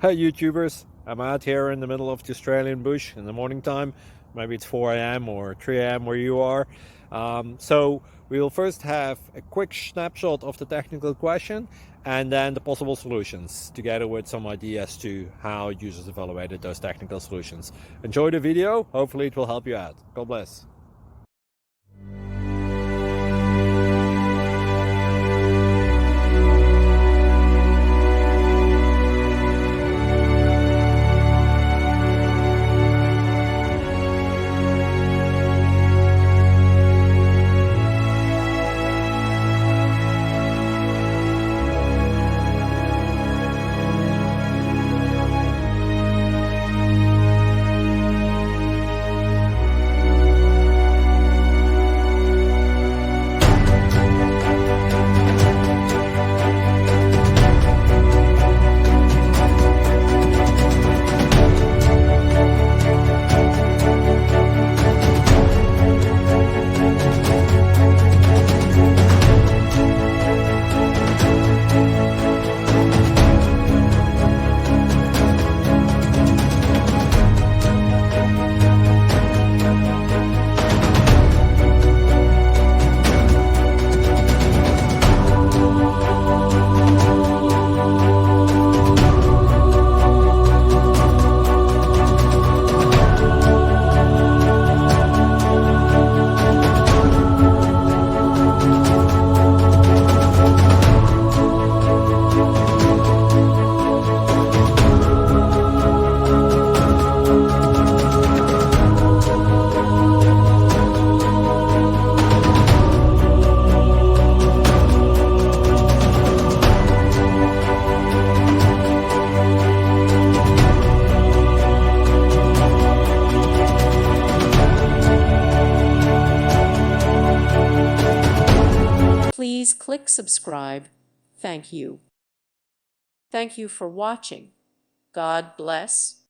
Hey YouTubers, I'm out here in the middle of the Australian bush in the morning time. Maybe it's 4 a.m. or 3 a.m. where you are. So we'll first have a quick snapshot of the technical question and then the possible solutions, together with some ideas to how users evaluated those technical solutions. Enjoy the video, hopefully it will help you out. God bless. Please click subscribe. Thank you. Thank you for watching. God bless.